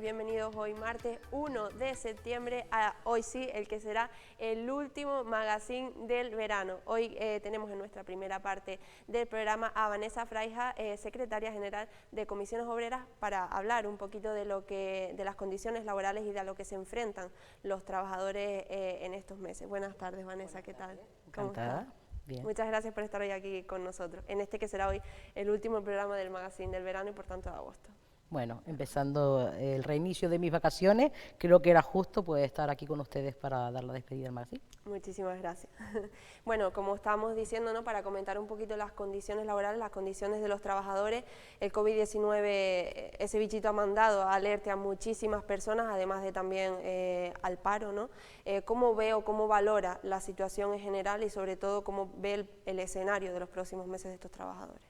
bienvenidos hoy martes 1 de septiembre a hoy sí, el que será el último magazine del verano. Hoy tenemos en nuestra primera parte del programa a Vanessa Fraija, secretaria general de Comisiones Obreras, para hablar un poquito de las condiciones laborales y de a lo que se enfrentan los trabajadores en estos meses. Buenas tardes, Vanessa, ¿qué tal? ¿Cómo estás? Bien. Muchas gracias por estar hoy aquí con nosotros, en este que será hoy el último programa del magazine del verano y por tanto de agosto. Bueno, empezando el reinicio de mis vacaciones, creo que era justo pues estar aquí con ustedes para dar la despedida al magazine. Muchísimas gracias. Bueno, como estábamos diciendo, ¿no?, para comentar un poquito las condiciones laborales, las condiciones de los trabajadores, el COVID-19, ese bichito ha mandado alerta a muchísimas personas, además de también al paro, ¿no? ¿Cómo ve o cómo valora la situación en general y sobre todo cómo ve el escenario de los próximos meses de estos trabajadores?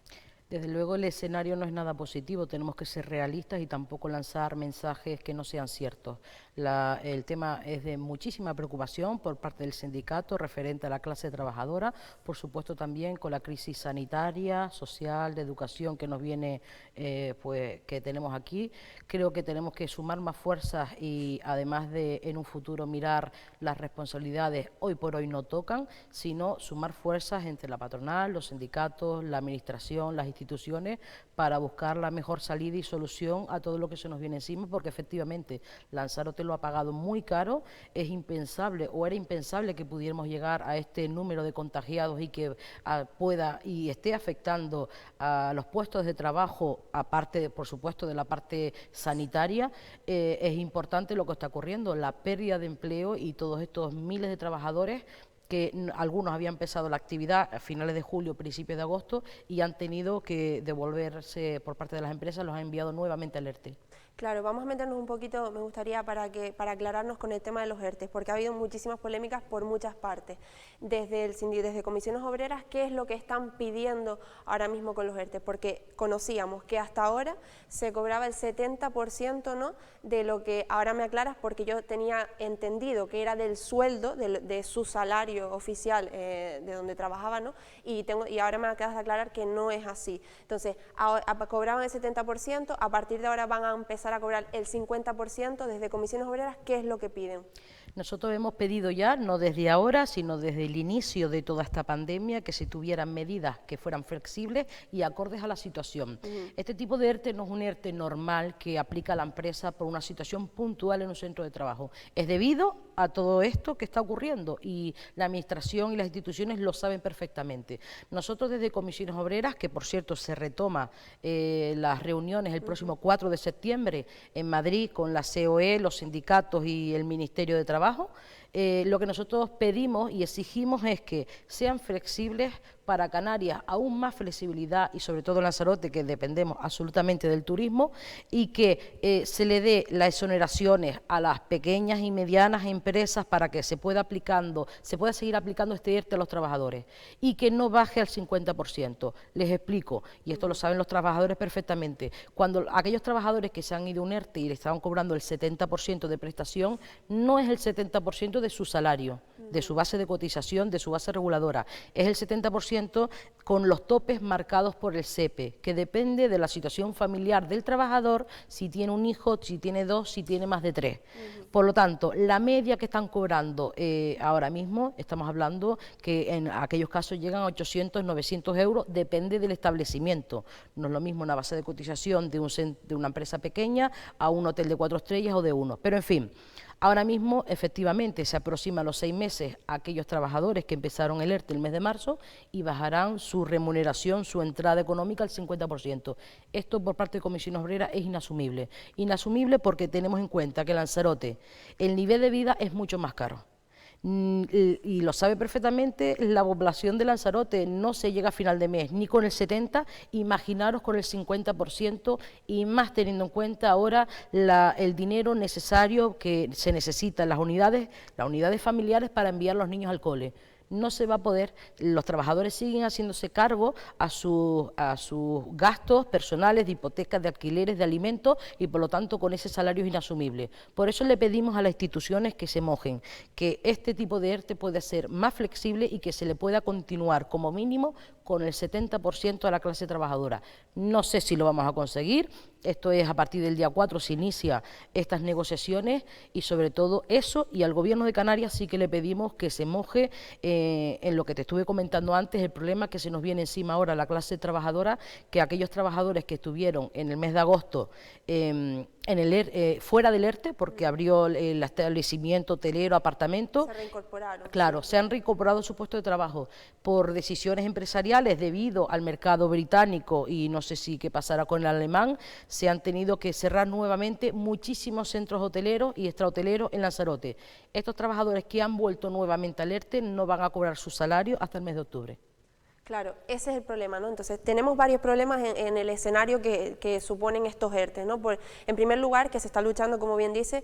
Desde luego el escenario no es nada positivo, tenemos que ser realistas y tampoco lanzar mensajes que no sean ciertos. El tema es de muchísima preocupación por parte del sindicato referente a la clase trabajadora, por supuesto también con la crisis sanitaria, social, de educación que nos viene, que tenemos aquí. Creo que tenemos que sumar más fuerzas y además de en un futuro mirar las responsabilidades, hoy por hoy no tocan, sino sumar fuerzas entre la patronal, los sindicatos, la administración, las instituciones para buscar la mejor salida y solución a todo lo que se nos viene encima, porque efectivamente Lanzarote lo ha pagado muy caro, es impensable o era impensable que pudiéramos llegar a este número de contagiados y que pueda y esté afectando a los puestos de trabajo, aparte, por supuesto, de la parte sanitaria. Es importante lo que está ocurriendo, la pérdida de empleo y todos estos miles de trabajadores que algunos habían empezado la actividad a finales de julio, principios de agosto y han tenido que devolverse por parte de las empresas, los han enviado nuevamente al ERTE. Claro, vamos a meternos un poquito, me gustaría, para aclararnos con el tema de los ERTE, porque ha habido muchísimas polémicas por muchas partes. Desde Comisiones Obreras, ¿qué es lo que están pidiendo ahora mismo con los ERTE? Porque conocíamos que hasta ahora se cobraba el 70%, ¿no?, de lo que, ahora me aclaras, porque yo tenía entendido que era del sueldo, de su salario oficial de donde trabajaba, ¿no?, y ahora me acabas de aclarar que no es así. Entonces, cobraban el 70%, a partir de ahora van a empezar a cobrar el 50%. Desde Comisiones Obreras, ¿qué es lo que piden? Nosotros hemos pedido ya, no desde ahora, sino desde el inicio de toda esta pandemia, que se tuvieran medidas que fueran flexibles y acordes a la situación. Este tipo de ERTE no es un ERTE normal que aplica la empresa por una situación puntual en un centro de trabajo. Es debido a todo esto que está ocurriendo y la Administración y las instituciones lo saben perfectamente. Nosotros desde Comisiones Obreras, que por cierto se retoma las reuniones el próximo 4 de septiembre en Madrid con la COE, los sindicatos y el Ministerio de Trabajo, lo que nosotros pedimos y exigimos es que sean flexibles para Canarias, aún más flexibilidad y sobre todo en Lanzarote, que dependemos absolutamente del turismo, y que se le dé las exoneraciones a las pequeñas y medianas empresas para que se pueda seguir aplicando este ERTE a los trabajadores y que no baje al 50%. Les explico, y esto lo saben los trabajadores perfectamente, cuando aquellos trabajadores que se han ido a un ERTE y le estaban cobrando el 70% de prestación, no es el 70% de su salario, de su base de cotización, de su base reguladora, es el 70% con los topes marcados por el SEPE, que depende de la situación familiar del trabajador, si tiene un hijo, si tiene dos, si tiene más de tres. Por lo tanto, la media que están cobrando ahora mismo, estamos hablando que en aquellos casos llegan a 800, 900 euros, depende del establecimiento. No es lo mismo una base de cotización de una empresa pequeña a un hotel de 4 estrellas o de 1, pero en fin. Ahora mismo, efectivamente, se aproximan los 6 meses a aquellos trabajadores que empezaron el ERTE el mes de marzo y bajarán su remuneración, su entrada económica al 50%. Esto por parte de Comisiones Obreras es inasumible. Inasumible porque tenemos en cuenta que en Lanzarote el nivel de vida es mucho más caro. Y lo sabe perfectamente la población de Lanzarote, no se llega a final de mes ni con el 70%, imaginaros con el 50% y más teniendo en cuenta ahora el dinero necesario que se necesita en las unidades familiares para enviar a los niños al cole. No se va a poder, los trabajadores siguen haciéndose cargo a sus gastos personales de hipotecas, de alquileres, de alimentos y por lo tanto con ese salario es inasumible. Por eso le pedimos a las instituciones que se mojen, que este tipo de ERTE pueda ser más flexible y que se le pueda continuar como mínimo con el 70% a la clase trabajadora. No sé si lo vamos a conseguir, esto es a partir del día 4 se inicia estas negociaciones y sobre todo eso, y al Gobierno de Canarias sí que le pedimos que se moje en lo que te estuve comentando antes, el problema que se nos viene encima ahora la clase trabajadora, que aquellos trabajadores que estuvieron en el mes de agosto fuera del ERTE, porque abrió el establecimiento hotelero, apartamento. Se reincorporaron. Claro, se han reincorporado a su puesto de trabajo por decisiones empresariales debido al mercado británico y no sé si qué pasará con el alemán, se han tenido que cerrar nuevamente muchísimos centros hoteleros y extrahoteleros en Lanzarote. Estos trabajadores que han vuelto nuevamente al ERTE no van a cobrar su salario hasta el mes de octubre. Claro, ese es el problema, ¿no? Entonces, tenemos varios problemas en el escenario que suponen estos ERTE, ¿no? En primer lugar, que se está luchando, como bien dice,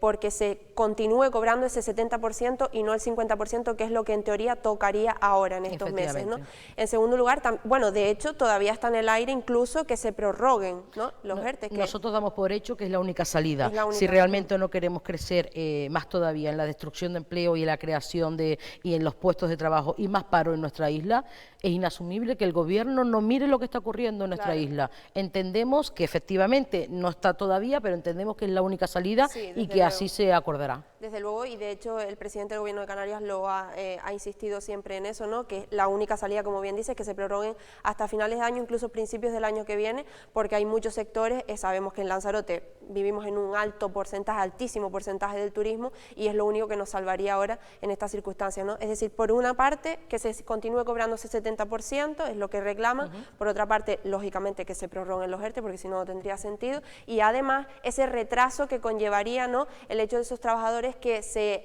porque se continúe cobrando ese 70% y no el 50%, que es lo que en teoría tocaría ahora en estos meses, ¿no? En segundo lugar, bueno, de hecho, todavía está en el aire incluso que se prorroguen, ¿no? Los ERTE. Nosotros damos por hecho que es la única salida. Si realmente no queremos crecer más todavía en la destrucción de empleo y en la creación y en los puestos de trabajo y más paro en nuestra isla, es inasumible que el gobierno no mire lo que está ocurriendo en nuestra isla. Entendemos que efectivamente no está todavía, pero entendemos que es la única salida y que así se acordará. Desde luego, y de hecho el presidente del Gobierno de Canarias lo ha insistido siempre en eso, ¿no? Que la única salida, como bien dice, es que se prorroguen hasta finales de año, incluso principios del año que viene, porque hay muchos sectores, sabemos que en Lanzarote vivimos en un alto porcentaje, altísimo porcentaje del turismo, y es lo único que nos salvaría ahora en estas circunstancias, ¿no? Es decir, por una parte, que se continúe cobrando ese 70%, es lo que reclaman, por otra parte, lógicamente que se prorroguen los ERTE, porque si no, no tendría sentido, y además ese retraso que conllevaría, ¿no? El hecho de esos trabajadores que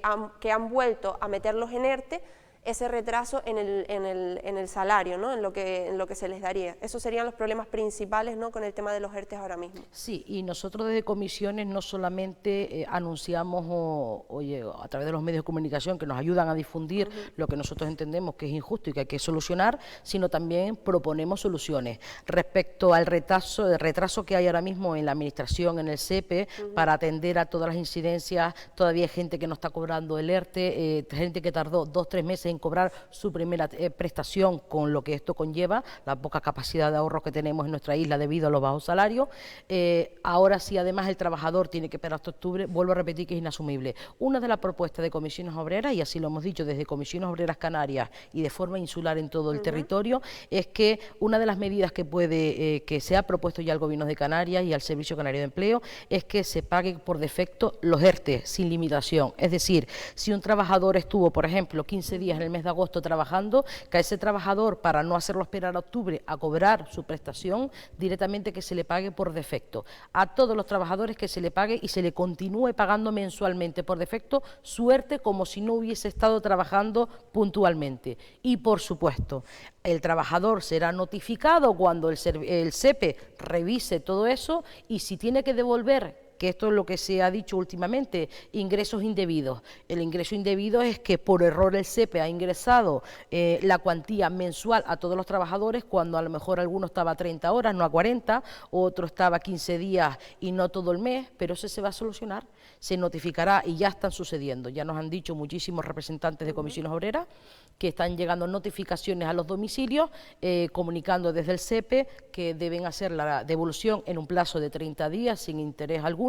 han vuelto a meterlos en ERTE, ese retraso en el salario, ¿no? en lo que se les daría. Esos serían los problemas principales, ¿no? con el tema de los ERTE ahora mismo. Sí, y nosotros desde comisiones no solamente anunciamos a través de los medios de comunicación que nos ayudan a difundir lo que nosotros entendemos que es injusto y que hay que solucionar, sino también proponemos soluciones. Respecto al retraso que hay ahora mismo en la administración, en el SEPE, para atender a todas las incidencias, todavía hay gente que no está cobrando el ERTE, gente que tardó 2 o 3 meses en cobrar su primera prestación, con lo que esto conlleva, la poca capacidad de ahorro que tenemos en nuestra isla debido a los bajos salarios. Ahora sí, además, el trabajador tiene que esperar hasta octubre, vuelvo a repetir que es inasumible. Una de las propuestas de Comisiones Obreras, y así lo hemos dicho desde Comisiones Obreras Canarias y de forma insular en todo el territorio, es que una de las medidas que se ha propuesto ya al Gobierno de Canarias y al Servicio Canario de Empleo es que se paguen por defecto los ERTE sin limitación. Es decir, si un trabajador estuvo, por ejemplo, 15 días en el mes de agosto trabajando, que a ese trabajador, para no hacerlo esperar a octubre a cobrar su prestación, directamente que se le pague por defecto. A todos los trabajadores que se le pague y se le continúe pagando mensualmente por defecto su ERTE como si no hubiese estado trabajando puntualmente. Y por supuesto, el trabajador será notificado cuando el SEPE revise todo eso, y si tiene que devolver, que esto es lo que se ha dicho últimamente, ingresos indebidos. El ingreso indebido es que por error el SEPE ha ingresado la cuantía mensual a todos los trabajadores, cuando a lo mejor alguno estaba a 30 horas, no a 40, otro estaba 15 días y no todo el mes, pero eso se va a solucionar, se notificará y ya están sucediendo. Ya nos han dicho muchísimos representantes de comisiones obreras que están llegando notificaciones a los domicilios comunicando desde el SEPE que deben hacer la devolución en un plazo de 30 días sin interés alguno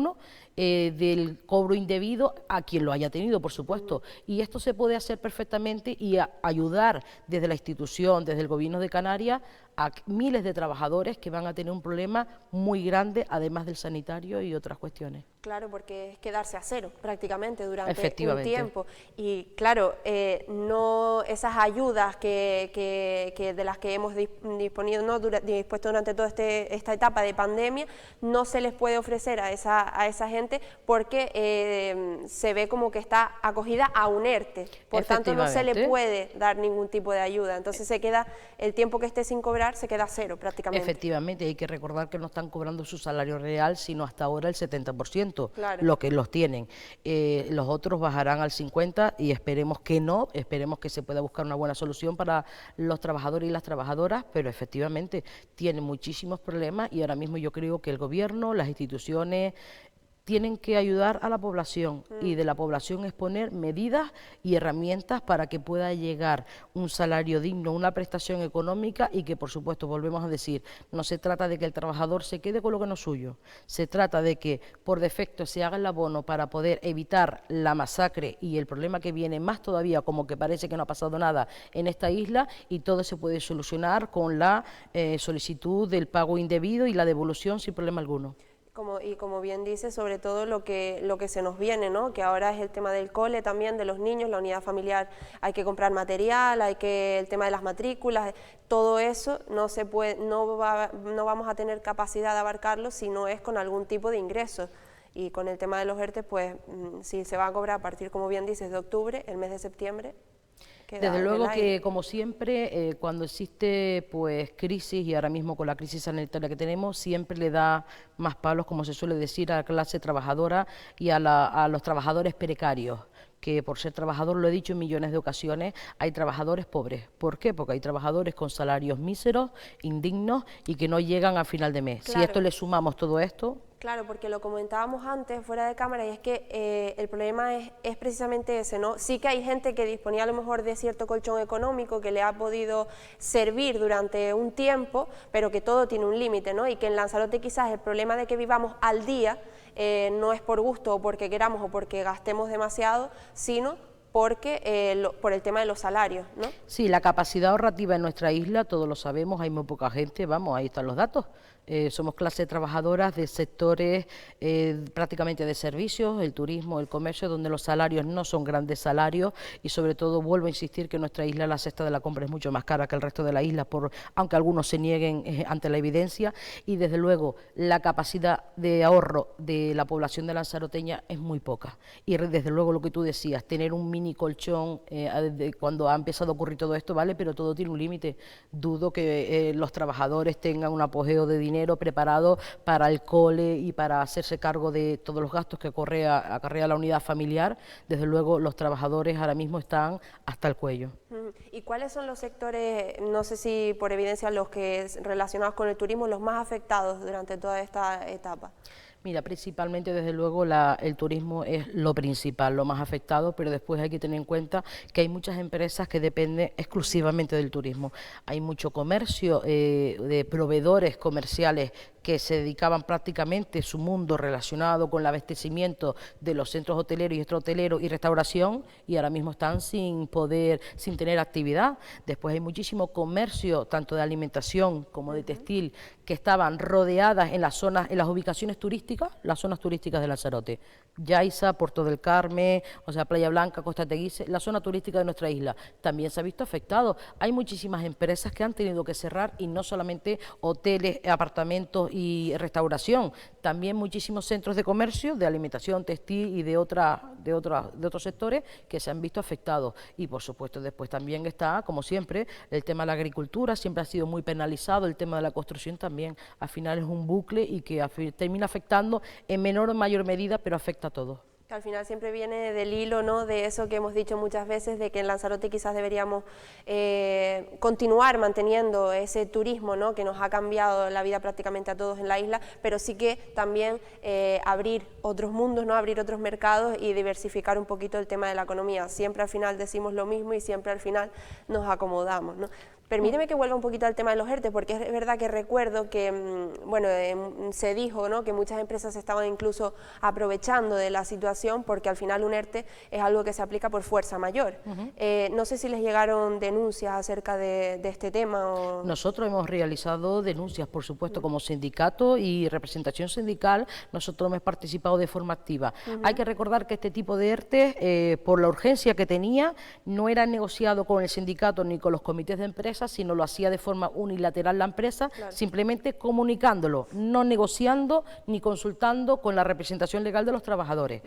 del cobro indebido a quien lo haya tenido, por supuesto. Y esto se puede hacer perfectamente y ayudar desde la institución, desde el Gobierno de Canarias, a miles de trabajadores que van a tener un problema muy grande, además del sanitario y otras cuestiones. Claro, porque es quedarse a cero prácticamente durante un tiempo. Y claro, no esas ayudas de las que hemos dispuesto durante toda esta etapa de pandemia, no se les puede ofrecer a esa gente porque se ve como que está acogida a un ERTE. Por tanto, no se le puede dar ningún tipo de ayuda. Entonces se queda, el tiempo que esté sin cobrar, se queda a cero prácticamente. Efectivamente, hay que recordar que no están cobrando su salario real, sino hasta ahora el 70%, claro, lo que los tienen. Los otros bajarán al 50% y esperemos que no, esperemos que se pueda buscar una buena solución para los trabajadores y las trabajadoras, pero efectivamente tienen muchísimos problemas y ahora mismo yo creo que el gobierno, las instituciones, tienen que ayudar a la población y de la población es poner medidas y herramientas para que pueda llegar un salario digno, una prestación económica y que, por supuesto, volvemos a decir, no se trata de que el trabajador se quede con lo que no es suyo, se trata de que por defecto se haga el abono para poder evitar la masacre y el problema que viene más todavía, como que parece que no ha pasado nada en esta isla, y todo se puede solucionar con la solicitud del pago indebido y la devolución sin problema alguno. Como bien dice, sobre todo lo que se nos viene, ¿no? Que ahora es el tema del cole también, de los niños, la unidad familiar, hay que comprar material, el tema de las matrículas, todo eso no se puede, no vamos a tener capacidad de abarcarlo si no es con algún tipo de ingreso. Y con el tema de los ERTE, pues si se va a cobrar a partir, como bien dices, de octubre, el mes de septiembre. Desde luego que, como siempre, cuando existe pues crisis, y ahora mismo con la crisis sanitaria que tenemos, siempre le da más palos, como se suele decir, a la clase trabajadora y a los trabajadores precarios, que por ser trabajador, lo he dicho en millones de ocasiones, hay trabajadores pobres. ¿Por qué? Porque hay trabajadores con salarios míseros, indignos y que no llegan a final de mes. Claro. Si esto le sumamos todo esto... Claro, porque lo comentábamos antes, fuera de cámara, y es que el problema es precisamente ese, ¿no? Sí que hay gente que disponía a lo mejor de cierto colchón económico que le ha podido servir durante un tiempo, pero que todo tiene un límite, ¿no? Y que en Lanzarote quizás el problema de que vivamos al día no es por gusto o porque queramos o porque gastemos demasiado, sino porque por el tema de los salarios, ¿no? Sí, la capacidad ahorrativa en nuestra isla, todos lo sabemos, hay muy poca gente, vamos, ahí están los datos. Somos clase trabajadoras de sectores prácticamente de servicios, el turismo, el comercio, donde los salarios no son grandes salarios y sobre todo vuelvo a insistir que en nuestra isla la cesta de la compra es mucho más cara que el resto de la isla, aunque algunos se nieguen ante la evidencia, y desde luego la capacidad de ahorro de la población de lanzaroteña es muy poca. Y desde luego lo que tú decías, tener un mini colchón cuando ha empezado a ocurrir todo esto, ¿vale? Pero todo tiene un límite. Dudo que los trabajadores tengan un apogeo de dinero preparado para el cole y para hacerse cargo de todos los gastos que acarrea la unidad familiar. Desde luego los trabajadores ahora mismo están hasta el cuello. ¿Y cuáles son los sectores, no sé si por evidencia los que relacionados con el turismo, los más afectados durante toda esta etapa? Mira, principalmente, desde luego, el turismo es lo principal, lo más afectado, pero después hay que tener en cuenta que hay muchas empresas que dependen exclusivamente del turismo. Hay mucho comercio de proveedores comerciales que se dedicaban prácticamente su mundo relacionado con el abastecimiento de los centros hoteleros y extrahoteleros y restauración, y ahora mismo están sin tener actividad. Después hay muchísimo comercio, tanto de alimentación como de textil, que estaban rodeadas en las ubicaciones turísticas, las zonas turísticas de Lanzarote. Yaiza, Puerto del Carmen, o sea, Playa Blanca, Costa Teguise, la zona turística de nuestra isla, también se ha visto afectado. Hay muchísimas empresas que han tenido que cerrar, y no solamente hoteles, apartamentos y restauración, también muchísimos centros de comercio, de alimentación, textil y de otros sectores que se han visto afectados. Y por supuesto después también está, como siempre, el tema de la agricultura, siempre ha sido muy penalizado, el tema de la construcción también, al final es un bucle y que termina afectando en menor o mayor medida, pero afecta a todos. Que al final siempre viene del hilo, ¿no?, de eso que hemos dicho muchas veces, de que en Lanzarote quizás deberíamos continuar manteniendo ese turismo, ¿no?, que nos ha cambiado la vida prácticamente a todos en la isla, pero sí que también abrir otros mundos, ¿no?, abrir otros mercados y diversificar un poquito el tema de la economía. Siempre al final decimos lo mismo y siempre al final nos acomodamos, ¿no? Permíteme que vuelva un poquito al tema de los ERTE, porque es verdad que recuerdo que, bueno, se dijo, ¿no?, que muchas empresas estaban incluso aprovechando de la situación, porque al final un ERTE es algo que se aplica por fuerza mayor. No sé si les llegaron denuncias acerca de este tema. O... Nosotros hemos realizado denuncias, por supuesto, como sindicato y representación sindical, nosotros hemos participado de forma activa. Hay que recordar que este tipo de ERTE, por la urgencia que tenía, no era negociado con el sindicato ni con los comités de empresas, sino lo hacía de forma unilateral la empresa, claro, simplemente comunicándolo, no negociando ni consultando con la representación legal de los trabajadores.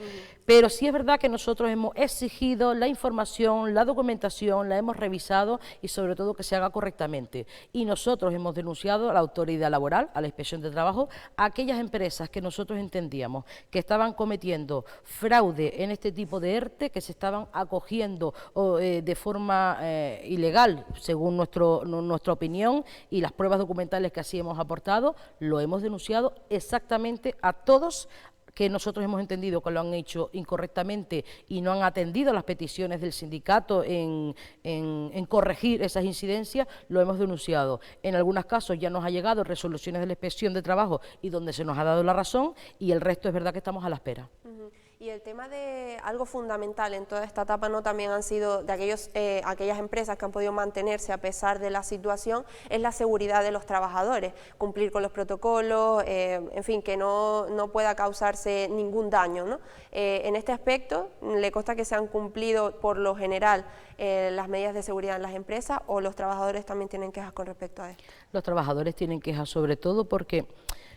Pero sí es verdad que nosotros hemos exigido la información, la documentación, la hemos revisado y sobre todo que se haga correctamente. Y nosotros hemos denunciado a la autoridad laboral, a la Inspección de Trabajo, a aquellas empresas que nosotros entendíamos que estaban cometiendo fraude en este tipo de ERTE, que se estaban acogiendo de forma ilegal, según nuestra opinión y las pruebas documentales que así hemos aportado, lo hemos denunciado exactamente a todos que nosotros hemos entendido que lo han hecho incorrectamente y no han atendido las peticiones del sindicato en corregir esas incidencias, lo hemos denunciado. En algunos casos ya nos ha llegado resoluciones de la inspección de trabajo y donde se nos ha dado la razón, y el resto es verdad que estamos a la espera. Y el tema de algo fundamental en toda esta etapa, ¿no?, también han sido de aquellas empresas que han podido mantenerse a pesar de la situación, es la seguridad de los trabajadores, cumplir con los protocolos, en fin, que no pueda causarse ningún daño, ¿no? En este aspecto, ¿le consta que se han cumplido por lo general las medidas de seguridad en las empresas, o los trabajadores también tienen quejas con respecto a esto? Los trabajadores tienen quejas sobre todo porque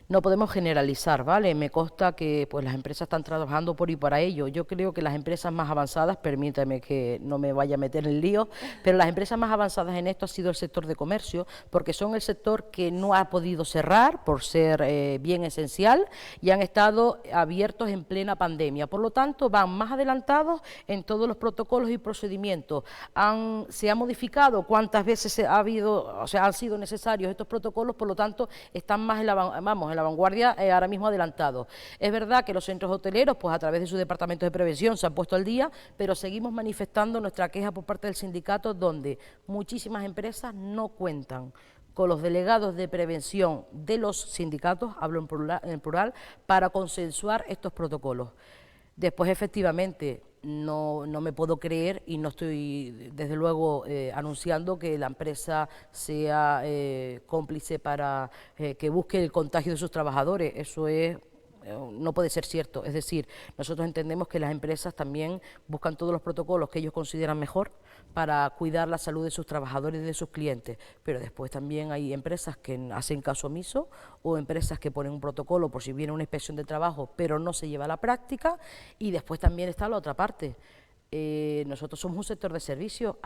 no podemos generalizar, ¿vale? Me consta que pues las empresas están trabajando por y para ello. Yo creo que las empresas más avanzadas, permítame que no me vaya a meter en lío, pero las empresas más avanzadas en esto ha sido el sector de comercio, porque son el sector que no ha podido cerrar por ser bien esencial y han estado abiertos en plena pandemia. Por lo tanto, van más adelantados en todos los protocolos y procedimientos. Se ha modificado cuántas veces han sido necesarios estos protocolos, por lo tanto, están más en la vanguardia ahora mismo adelantados. Es verdad que los centros hoteleros, pues a través de sus departamentos de prevención se han puesto al día, pero seguimos manifestando nuestra queja por parte del sindicato, donde muchísimas empresas no cuentan con los delegados de prevención de los sindicatos, hablo en plural, para consensuar estos protocolos. Después, efectivamente, no me puedo creer y no estoy, desde luego, anunciando que la empresa sea cómplice para que busque el contagio de sus trabajadores. Eso no puede ser cierto. Es decir, nosotros entendemos que las empresas también buscan todos los protocolos que ellos consideran mejor para cuidar la salud de sus trabajadores y de sus clientes, pero después también hay empresas que hacen caso omiso o empresas que ponen un protocolo por si viene una inspección de trabajo, pero no se lleva a la práctica, y después también está la otra parte. Nosotros somos un sector de servicio,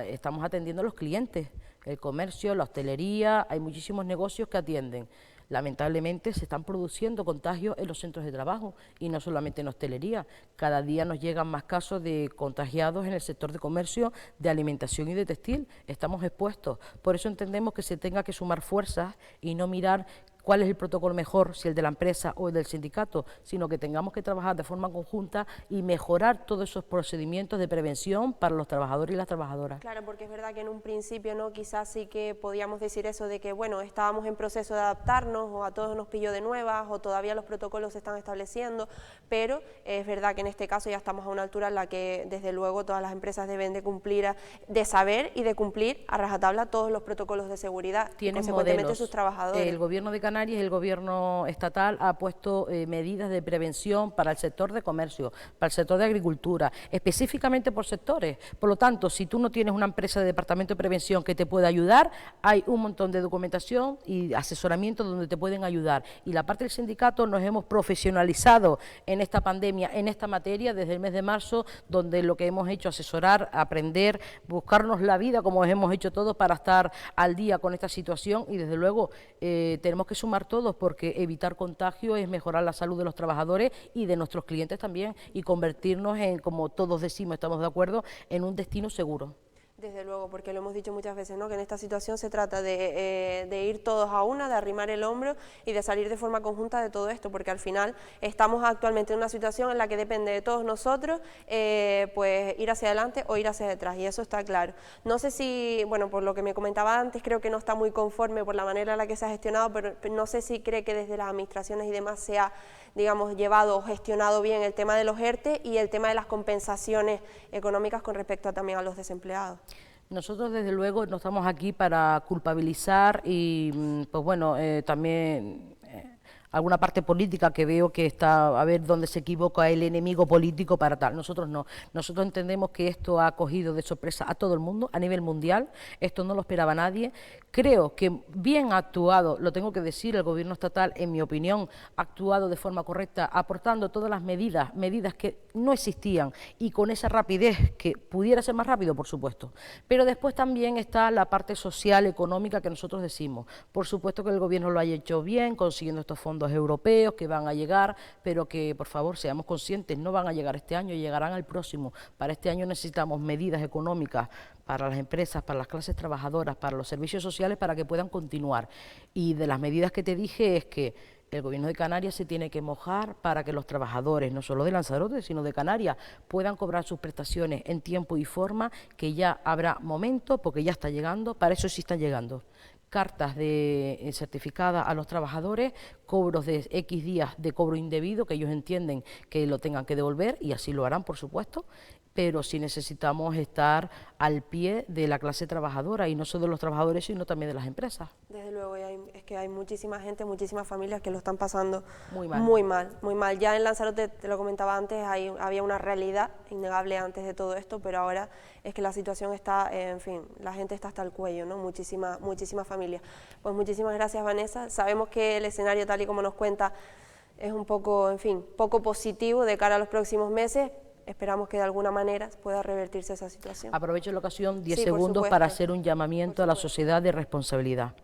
estamos atendiendo a los clientes, el comercio, la hostelería, hay muchísimos negocios que atienden. Lamentablemente se están produciendo contagios en los centros de trabajo y no solamente en hostelería. Cada día nos llegan más casos de contagiados en el sector de comercio, de alimentación y de textil. Estamos expuestos. Por eso entendemos que se tenga que sumar fuerzas y no mirar cuál es el protocolo mejor, si el de la empresa o el del sindicato, sino que tengamos que trabajar de forma conjunta y mejorar todos esos procedimientos de prevención para los trabajadores y las trabajadoras. Claro, porque es verdad que en un principio, ¿no?, quizás sí que podíamos decir eso de que, bueno, estábamos en proceso de adaptarnos, o a todos nos pilló de nuevas, o todavía los protocolos se están estableciendo, pero es verdad que en este caso ya estamos a una altura en la que, desde luego, todas las empresas deben de cumplir, de saber y de cumplir a rajatabla todos los protocolos de seguridad, y consecuentemente modelos. Sus trabajadores. El Gobierno de Canarias, el Gobierno estatal, ha puesto medidas de prevención para el sector de comercio, para el sector de agricultura, específicamente por sectores. Por lo tanto, si tú no tienes una empresa de departamento de prevención que te pueda ayudar, hay un montón de documentación y asesoramiento donde te pueden ayudar. Y la parte del sindicato nos hemos profesionalizado en esta pandemia, en esta materia, desde el mes de marzo, donde lo que hemos hecho es asesorar, aprender, buscarnos la vida, como hemos hecho todos, para estar al día con esta situación, y desde luego tenemos que sumar todos, porque evitar contagio es mejorar la salud de los trabajadores y de nuestros clientes también, y convertirnos en, como todos decimos, estamos de acuerdo, en un destino seguro. Desde luego, porque lo hemos dicho muchas veces, ¿no?, que en esta situación se trata de ir todos a una, de arrimar el hombro y de salir de forma conjunta de todo esto, porque al final estamos actualmente en una situación en la que depende de todos nosotros pues ir hacia adelante o ir hacia detrás, y eso está claro. No sé si, bueno, por lo que me comentaba antes, creo que no está muy conforme por la manera en la que se ha gestionado, pero no sé si cree que desde las administraciones y demás se ha, digamos, llevado o gestionado bien el tema de los ERTE y el tema de las compensaciones económicas con respecto también a los desempleados. Nosotros, desde luego, no estamos aquí para culpabilizar y, pues bueno, también alguna parte política que veo que está a ver dónde se equivoca el enemigo político para tal. Nosotros no. Nosotros entendemos que esto ha cogido de sorpresa a todo el mundo, a nivel mundial. Esto no lo esperaba nadie. Creo que bien ha actuado, lo tengo que decir, el Gobierno estatal, en mi opinión, ha actuado de forma correcta, aportando todas las medidas que no existían, y con esa rapidez, que pudiera ser más rápido, por supuesto. Pero después también está la parte social, económica, que nosotros decimos. Por supuesto que el Gobierno lo haya hecho bien, consiguiendo estos fondos europeos que van a llegar, pero que, por favor, seamos conscientes, no van a llegar este año, llegarán al próximo. Para este año necesitamos medidas económicas para las empresas, para las clases trabajadoras, para los servicios sociales, para que puedan continuar. Y de las medidas que te dije es que El Gobierno de Canarias se tiene que mojar para que los trabajadores, no solo de Lanzarote, sino de Canarias, puedan cobrar sus prestaciones en tiempo y forma, que ya habrá momento, porque ya está llegando, para eso sí están llegando. Cartas certificadas a los trabajadores, cobros de X días de cobro indebido, que ellos entienden que lo tengan que devolver, y así lo harán, por supuesto, pero sí necesitamos estar al pie de la clase trabajadora, y no solo de los trabajadores, sino también de las empresas. Desde luego, es que hay muchísima gente, muchísimas familias que lo están pasando muy mal. Muy mal, muy mal. Ya en Lanzarote, te lo comentaba antes, había una realidad innegable antes de todo esto, pero ahora es que la situación está, en fin, la gente está hasta el cuello, ¿no? Muchísimas familias. Pues muchísimas gracias, Vanessa. Sabemos que el escenario, tal y como nos cuenta, es un poco, en fin, poco positivo de cara a los próximos meses. Esperamos que de alguna manera pueda revertirse esa situación. Aprovecho la ocasión 10 segundos para hacer un llamamiento a la sociedad de responsabilidad,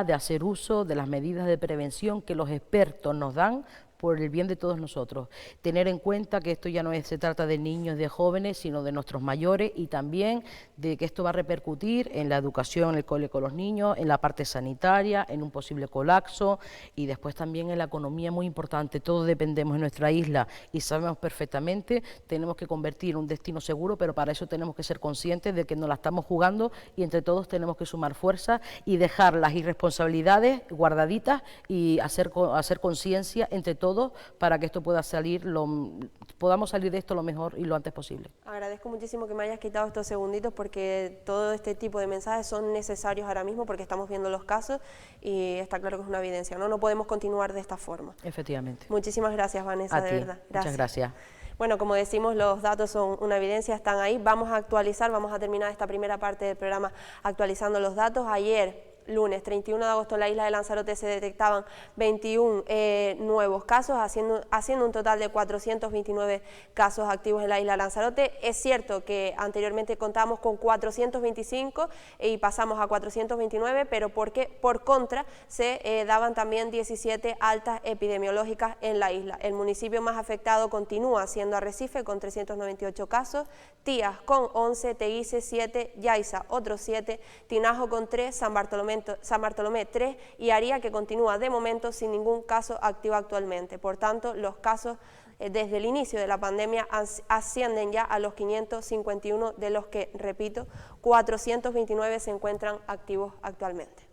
de hacer uso de las medidas de prevención que los expertos nos dan por el bien de todos nosotros. Tener en cuenta que esto ya no se trata de niños, de jóvenes, sino de nuestros mayores, y también de que esto va a repercutir en la educación, en el cole con los niños, en la parte sanitaria, en un posible colapso, y después también en la economía, muy importante. Todos dependemos de nuestra isla y sabemos perfectamente, tenemos que convertir un destino seguro, pero para eso tenemos que ser conscientes de que nos la estamos jugando, y entre todos tenemos que sumar fuerzas y dejar las irresponsabilidades guardaditas y hacer conciencia entre todos para que esto pueda podamos salir de esto lo mejor y lo antes posible. Agradezco muchísimo que me hayas quitado estos segunditos, porque todo este tipo de mensajes son necesarios ahora mismo, porque estamos viendo los casos y está claro que es una evidencia, ¿no? No podemos continuar de esta forma. Efectivamente. Muchísimas gracias, Vanessa, de verdad. Gracias. Muchas gracias. Bueno, como decimos, los datos son una evidencia, están ahí. Vamos a actualizar, vamos a terminar esta primera parte del programa actualizando los datos. Ayer, lunes 31 de agosto, en la isla de Lanzarote se detectaban 21 nuevos casos, haciendo un total de 429 casos activos en la isla de Lanzarote. Es cierto que anteriormente contábamos con 425 y pasamos a 429, pero porque por contra se daban también 17 altas epidemiológicas en la isla. El municipio más afectado continúa siendo Arrecife, con 398 casos, Tías con 11, Teguise 7, Yaiza otros 7, Tinajo con 3, San Bartolomé 3 y Aria, que continúa de momento sin ningún caso activo actualmente. Por tanto, los casos desde el inicio de la pandemia ascienden ya a los 551, de los que, repito, 429 se encuentran activos actualmente.